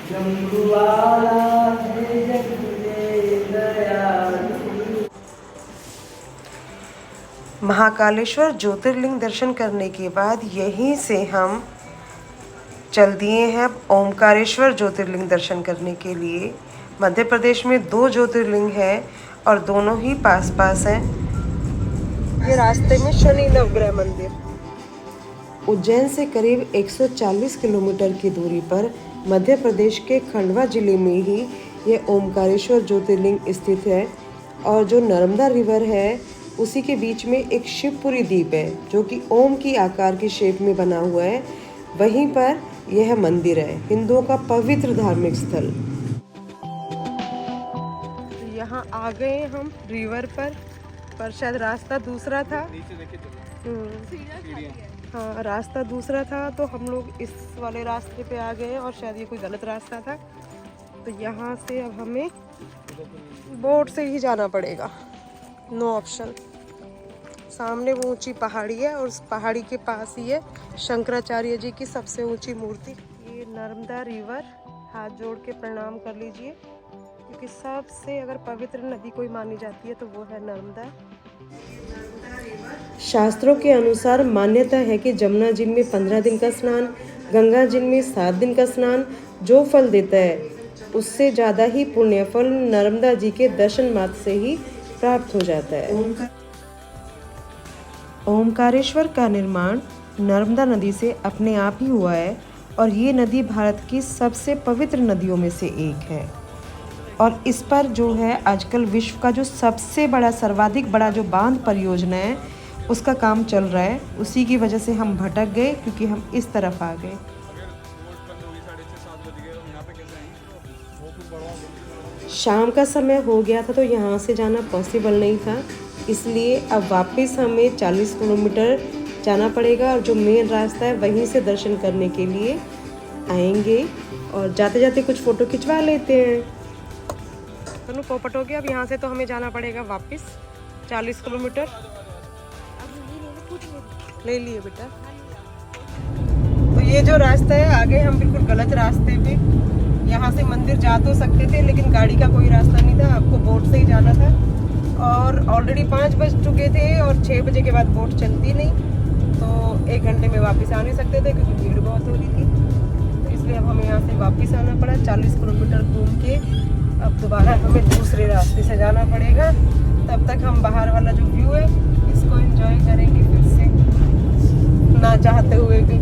शंभुवाला है जग में दयालु। महाकालेश्वर ज्योतिर्लिंग दर्शन करने के बाद यहीं से हम चल दिए हैं ओमकारेश्वर ज्योतिर्लिंग दर्शन करने के लिए। मध्य प्रदेश में 2 ज्योतिर्लिंग हैं और दोनों ही पास पास हैं। ये रास्ते में शनि नवग्रह मंदिर। उज्जैन से करीब 140 किलोमीटर की दूरी पर मध्य प्रदेश के खंडवा जिले में ही ये ओमकारेश्वर ज्योतिर्लिंग स्थित है। और जो नर्मदा रिवर है उसी के बीच में एक शिवपुरी द्वीप है जो कि ओम की आकार की शेप में बना हुआ है। वहीं पर यह मंदिर है, हिंदुओं का पवित्र धार्मिक स्थल। यहाँ आ गए हम रिवर पर शायद रास्ता दूसरा था। हाँ, रास्ता दूसरा था तो हम लोग इस वाले रास्ते पे आ गए और शायद ये कोई गलत रास्ता था। तो यहाँ से अब हमें बोट से ही जाना पड़ेगा, नो ऑप्शन। सामने वो ऊंची पहाड़ी है और उस पहाड़ी के पास ही है शंकराचार्य जी की सबसे ऊंची मूर्ति। ये नर्मदा रिवर, हाथ जोड़ के प्रणाम कर लीजिए, क्योंकि सबसे अगर पवित्र नदी कोई मानी जाती है तो वो है नर्मदा। शास्त्रों के अनुसार मान्यता है कि जमुना जी में 15 दिन का स्नान, गंगा जी में 7 दिन का स्नान जो फल देता है उससे ज़्यादा ही पुण्य फल नर्मदा जी के दर्शन मात्र से ही प्राप्त हो जाता है। ओमकारेश्वर का निर्माण नर्मदा नदी से अपने आप ही हुआ है और ये नदी भारत की सबसे पवित्र नदियों में से एक है। और इस पर जो है आजकल विश्व का जो सबसे बड़ा, सर्वाधिक बड़ा जो बांध परियोजना है उसका काम चल रहा है। उसी की वजह से हम भटक गए क्योंकि हम इस तरफ आ गए। शाम का समय हो गया था तो यहाँ से जाना पॉसिबल नहीं था, इसलिए अब वापस हमें 40 किलोमीटर जाना पड़ेगा और जो मेन रास्ता है वहीं से दर्शन करने के लिए आएंगे। और जाते जाते कुछ फ़ोटो खिंचवा लेते हैं। तो पोपट हो गया। अब यहाँ से तो हमें जाना पड़ेगा वापस 40 किलोमीटर। ले लिए बेटा। तो ये जो रास्ता है, आगे हम बिल्कुल गलत रास्ते पे। यहाँ से मंदिर जा तो सकते थे लेकिन गाड़ी का कोई रास्ता नहीं था, आपको बोट से ही जाना था। और ऑलरेडी 5 बज चुके थे और 6 बजे के बाद बोट चलती नहीं, तो 1 घंटे में वापस आ नहीं सकते थे क्योंकि भीड़ बहुत हो रही थी। तो इसलिए अब हमें यहाँ से वापस आना पड़ा। 40 किलोमीटर घूम के अब दोबारा हमें दूसरे रास्ते से जाना पड़ेगा। तब तक हम बाहर वाला जो व्यू है इसको एंजॉय करेंगे फिर से, ना चाहते हुए भी।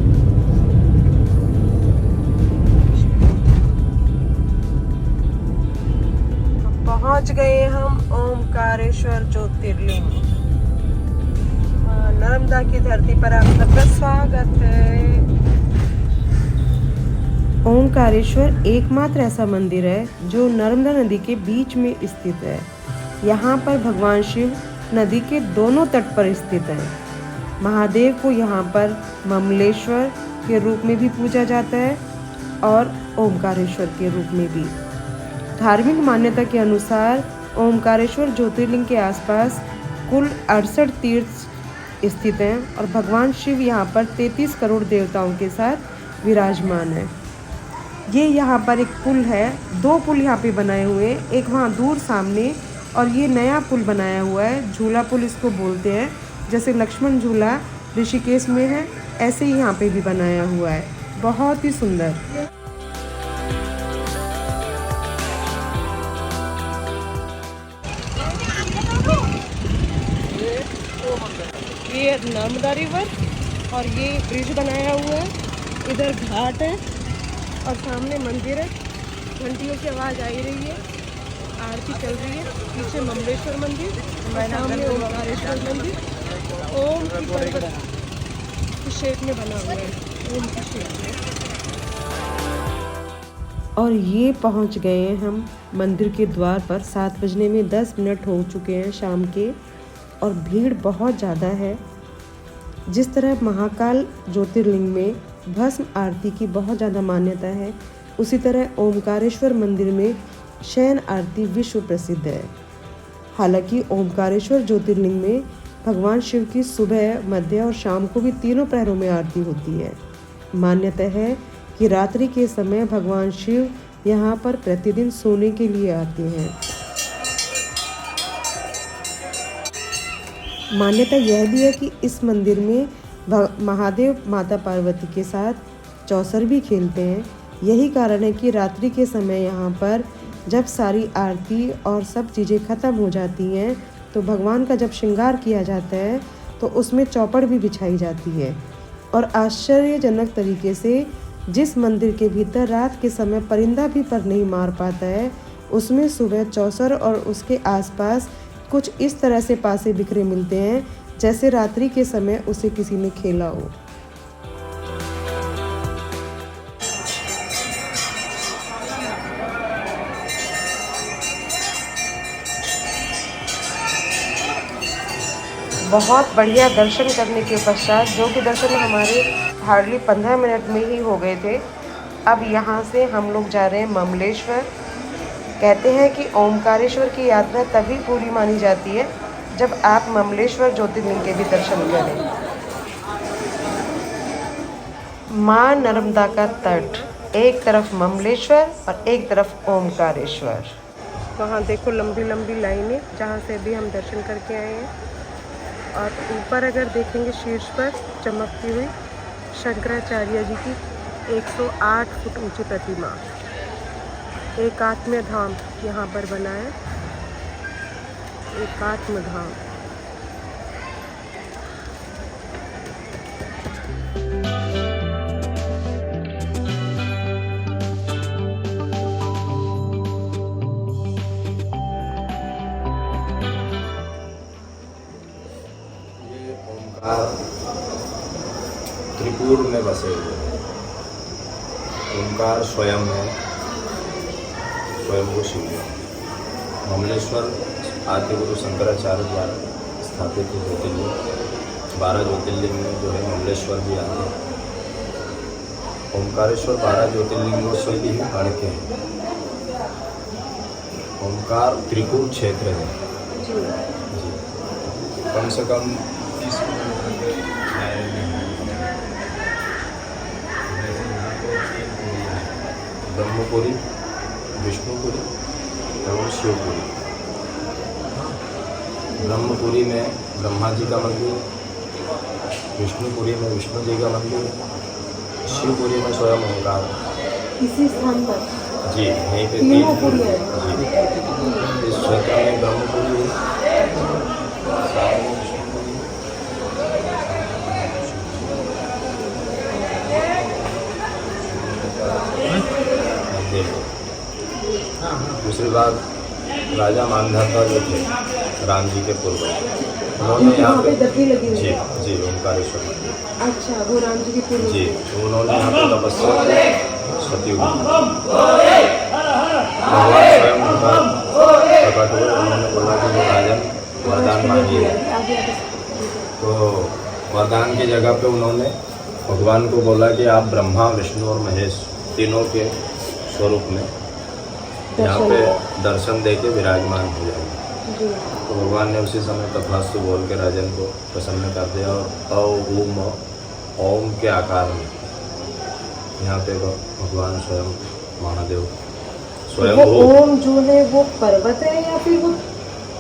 पहुंच गए हम ओमकारेश्वर ज्योतिर्लिंग। नर्मदा की धरती पर आप सबका स्वागत है। ओमकारेश्वर एकमात्र ऐसा मंदिर है जो नर्मदा नदी के बीच में स्थित है। यहाँ पर भगवान शिव नदी के दोनों तट पर स्थित हैं। महादेव को यहाँ पर ममलेश्वर के रूप में भी पूजा जाता है और ओमकारेश्वर के रूप में भी। धार्मिक मान्यता के अनुसार ओमकारेश्वर ज्योतिर्लिंग के आसपास कुल 68 तीर्थ स्थित हैं और भगवान शिव यहाँ पर 33 करोड़ देवताओं के साथ विराजमान है। ये यहाँ पर एक पुल है, 2 पुल यहाँ पे बनाए हुए हैं, एक वहाँ दूर सामने और ये नया पुल बनाया हुआ है, झूला पुल इसको बोलते हैं। जैसे लक्ष्मण झूला ऋषिकेश में है, ऐसे ही यहाँ पे भी बनाया हुआ है, बहुत ही सुंदर। ये नर्मदा रिवर और ये ब्रिज बनाया हुआ है, इधर घाट है और सामने मंदिर है। घंटियों की आवाज़ आ ही रही है, आरती चल रही है। पीछे ममलेश्वर मंदिर, सामने ओमकारेश्वर मंदिर। ओम की पर्वत की शेप में बना हुआ है, ओम की शेप में। और ये पहुंच गए हैं हम मंदिर के द्वार पर। 7 बजने में 10 मिनट हो चुके हैं शाम के और भीड़ बहुत ज़्यादा है। जिस तरह महाकाल ज्योतिर्लिंग में भस्म आरती की बहुत ज़्यादा मान्यता है, उसी तरह ओमकारेश्वर मंदिर में शयन आरती विश्व प्रसिद्ध है। हालांकि ओमकारेश्वर ज्योतिर्लिंग में भगवान शिव की सुबह, मध्य और शाम को भी तीनों प्रहरों में आरती होती है। मान्यता है कि रात्रि के समय भगवान शिव यहाँ पर प्रतिदिन सोने के लिए आते हैं। मान्यता यह भी है कि इस मंदिर में महादेव माता पार्वती के साथ चौसर भी खेलते हैं। यही कारण है कि रात्रि के समय यहाँ पर जब सारी आरती और सब चीज़ें ख़त्म हो जाती हैं तो भगवान का जब श्रृंगार किया जाता है तो उसमें चौपड़ भी बिछाई जाती है। और आश्चर्यजनक तरीके से जिस मंदिर के भीतर रात के समय परिंदा भी पर नहीं मार पाता है, उसमें सुबह चौसर और उसके आसपास कुछ इस तरह से पासे बिखरे मिलते हैं जैसे रात्रि के समय उसे किसी ने खेला हो। बहुत बढ़िया दर्शन करने के पश्चात, जो कि दर्शन हमारे हार्डली 15 मिनट में ही हो गए थे, अब यहाँ से हम लोग जा रहे हैं ममलेश्वर। कहते हैं कि ओमकारेश्वर की यात्रा तभी पूरी मानी जाती है जब आप ममलेश्वर ज्योतिर्लिंग के भी दर्शन करें। माँ नर्मदा का तट, एक तरफ ममलेश्वर और एक तरफ ओमकारेश्वर। वहाँ देखो लंबी लंबी लाइनें जहाँ से भी हम दर्शन करके आए हैं। और ऊपर अगर देखेंगे शीर्ष पर चमकती हुई शंकराचार्य जी की 108 फुट ऊंची प्रतिमा, एकात्म धाम यहाँ पर बना है। एकात्म धाम। त्रिपुर में बसे हुए ओंकार स्वयं है, स्वयं को शिव है। ममलेश्वर आदि गुरु शंकराचार्य द्वारा स्थापित ज्योतिर्लिंग, 12 ज्योतिर्लिंग में जो है ममलेश्वर भी आते हैं। ओंकारेश्वर 12 ज्योतिर्लिंगों से भी बढ़ के हैं। ओंकार त्रिपुर क्षेत्र है जी, कम से कम 30 किलोमीटर दायरे में ब्रह्मपुरी, विष्णुपुरी और शिवपुरी। ब्रह्मपुरी में ब्रह्मा जी का मंदिर, विष्णुपुरी में विष्णु जी का मंदिर, शिवपुरी में स्वयं ओंकार इसी स्थान पर जी, यहीं पे 3 पुरी है जी। इस क्षेत्र में ब्रह्मपुरी दूसरी बात, राजा मानधाता जो थे राम जी के पूर्वज, उन्होंने यहाँ पे जी जी ओंकारेश्वर मंदिर, अच्छा वो राम जी के पूर्वज जी, तो उन्होंने यहाँ पे तपस्या सती भगवान स्वयं उनका प्रकट हुए। उन्होंने बोला कि वो राजन वरदान मांगिए, तो वरदान की जगह पे उन्होंने भगवान को बोला कि आप ब्रह्मा, विष्णु और महेश तीनों के स्वरूप में यहाँ पे दर्शन दे के विराजमान हो जाएंगे। तो भगवान ने उसी समय तथास्तु बोल के राजन को प्रसन्न कर दिया और ओम के आकार में यहाँ पे भगवान स्वयं महादेव स्वयं वो ओम जो है वो पर्वत है या फिर वो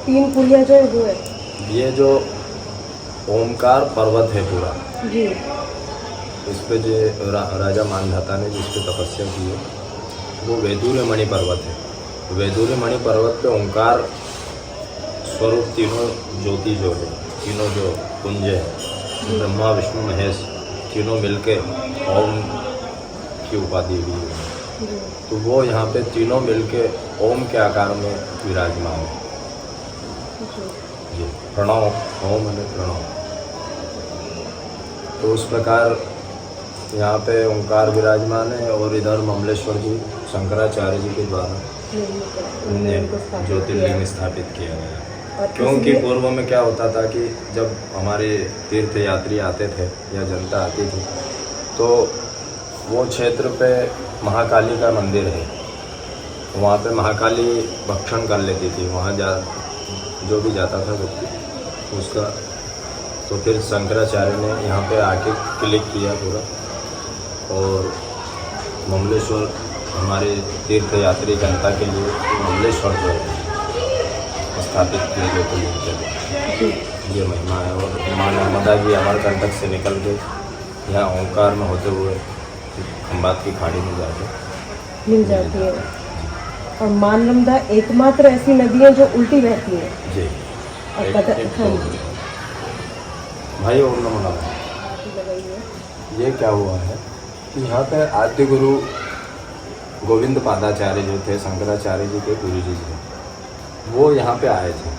3 पुलिया जो है वो है? ये जो ओमकार पर्वत है पूरा जी, इस पे जो राजा मानधाता ने जिस पे तपस्या की है वो वैदुर्य मणि पर्वत है। वैदुर्य मणि पर्वत पे ओंकार स्वरूप तीनों ज्योति जो है, तीनों जो पुंज है, ब्रह्मा विष्णु महेश तीनों मिलके ओम की उपाधि हुई है। तो वो यहाँ पे तीनों मिलके ओम के आकार में विराजमान है जी। प्रणव, ओम है प्रणव। तो उस प्रकार यहाँ पे ओंकार विराजमान है। और इधर ममलेश्वर जी शंकराचार्य जी के द्वारा ज्योतिर्लिंग स्थापित किया गया। क्योंकि पूर्व में क्या होता था कि जब हमारे तीर्थ यात्री आते थे या जनता आती थी तो वो क्षेत्र पे महाकाली का मंदिर है, वहाँ पे महाकाली भक्षण कर लेती थी। वहाँ जो भी जाता था व्यक्ति उसका, तो फिर शंकराचार्य ने यहाँ पे आके क्लिक किया पूरा और ममलेश्वर हमारे तीर्थ यात्री जनता के लिए मंडलेश्वर जो है स्थापित किए ज्योतिर्लिंग के लिए ये महिमा है। और माँ नर्मदा जी अमरकंटक से निकल के यहाँ ओंकार में होते हुए खंबात की खाड़ी में जाके मिल जाती है। और माँ नर्मदा एकमात्र ऐसी नदी है जो उल्टी बहती है। जी। और पता हाँ जी भाई ओम नमो नमः। ये क्या हुआ है कि यहाँ पे आद्य गुरु गोविंद पादाचार्य जो थे शंकराचार्य जी के गुरु जी थे, वो यहाँ पे आए थे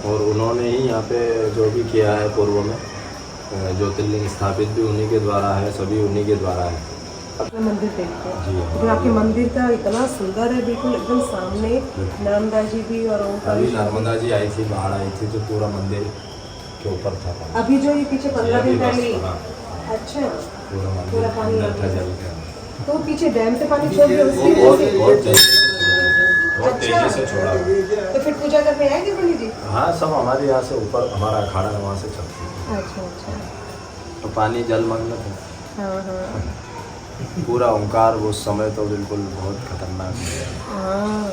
और उन्होंने ही यहाँ पे जो भी किया है पूर्व में ज्योतिर्लिंग स्थापित भी उन्हीं के द्वारा है, सभी उन्हीं के द्वारा है। अपना मंदिर देखते हैं जी जो आपके मंदिर का इतना सुंदर है, बिल्कुल एकदम सामने नर्मदा जी भी और ओंकार। अभी नर्मदा जी आई थी, बाहर आई थी तो पूरा मंदिर के ऊपर था पानी। अभी जो ये पीछे 15 दिन पहले हाँ, अच्छा पूरा पूरा मंदिर पानी अंदर था जल के। तो पीछे डैम से पानी छोड़ दिया उसकी बहुत वजह से? बहुत तेजी से छोड़ा। तो फिर पूजा करने आएंगे पंडित जी? हाँ, सब हमारे यहाँ से ऊपर हमारा अखाड़ा है, वहाँ से चलती है। अच्छा अच्छा तो पानी जलमग्न था हाँ हाँ पूरा ओंकार। वो समय तो बिल्कुल बहुत खतरनाक है। हाँ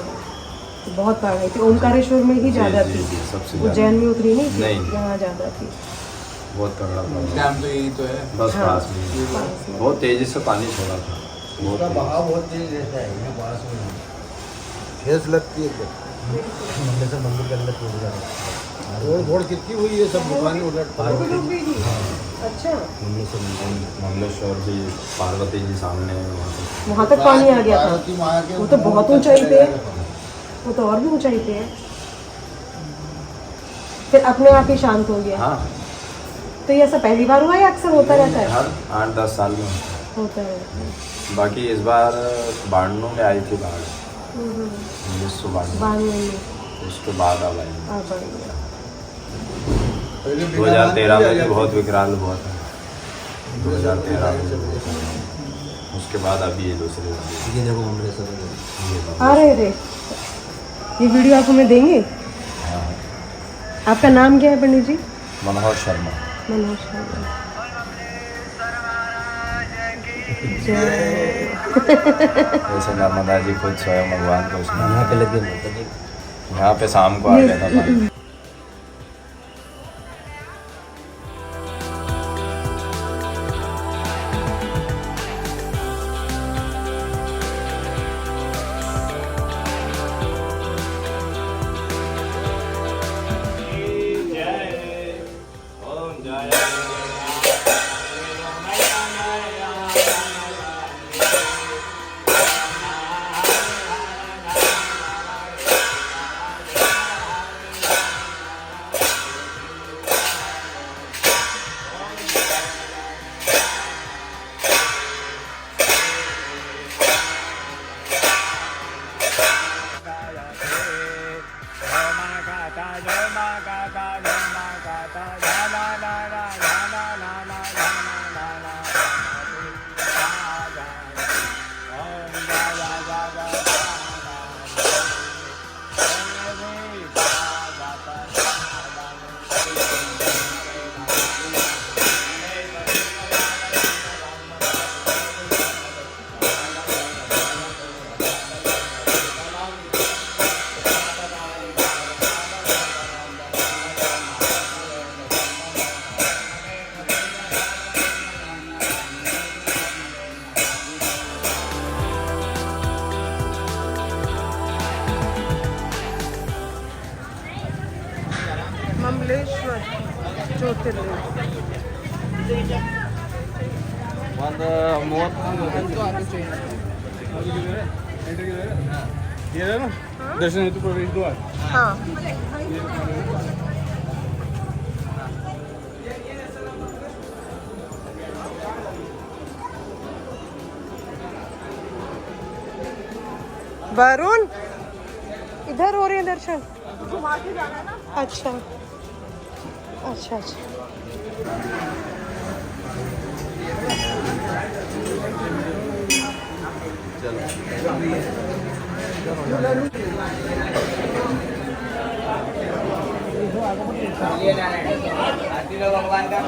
तो बहुत बार आई थी ओंकारेश्वर में ही ज़्यादा जी, थी। जी, सबसे उज्जैन में उतरी नहीं थी, नहीं। यहाँ ज़्यादा थी। बहुत तगड़ा था। डैम तो यही तो है। बस हाँ, पास में पास में। बहुत तेजी से पानी छोड़ा था। बहुत उसका तेजी। बहाव बहुत तेज रहता है यहाँ पास में। ठेस लगती है एकदम। मंदिर से मंदिर के अंदर टूट जाता है। रोड फोड़ कितनी हुई है, सब दुकानें उलट पलट वो लोग भी थी? अच्छा मंगलेश्वर जी, पार्वती जी सामने है वहाँ पे। वहाँ तक पानी आ गया था? पार्वती माँ के वो तो बहुत ऊंचाई पे है। वो तो और भी ऊंचाई पे है। फिर अपने आप ही शांत हो गया। हाँ, तो ये ऐसा पहली बार हुआ या अक्सर होता रहता है? हर 8-10 साल में। होता है। बाकी इस बार 92 में आई थी बाढ़, 1992। 92 में उसके बाद अब आई। अब आई है। 2013 में भी बहुत विकराल हुआ था। 2013 में जब हुआ था। उसके बाद अभी ये दूसरी बार। ये देखो मंदिर अरे रे ये वीडियो आप हमें देंगे? हाँ, आपका नाम क्या है पंडित जी? मनोहर शर्मा। मनोज शर्मा। जय जैसे नर्मदा जी खुद स्वयं भगवान को यहाँ पे स्नान लगे यहाँ पे शाम को आ गया था पानी। मंगलेश्वर ज्योतिर्लिंग। दर्शन हेतु प्रवेश द्वार। हाँ वरुण इधर हो रहे हैं दर्शन। घुमा के जाना है ना? अच्छा अच्छा अच्छा। भगवान का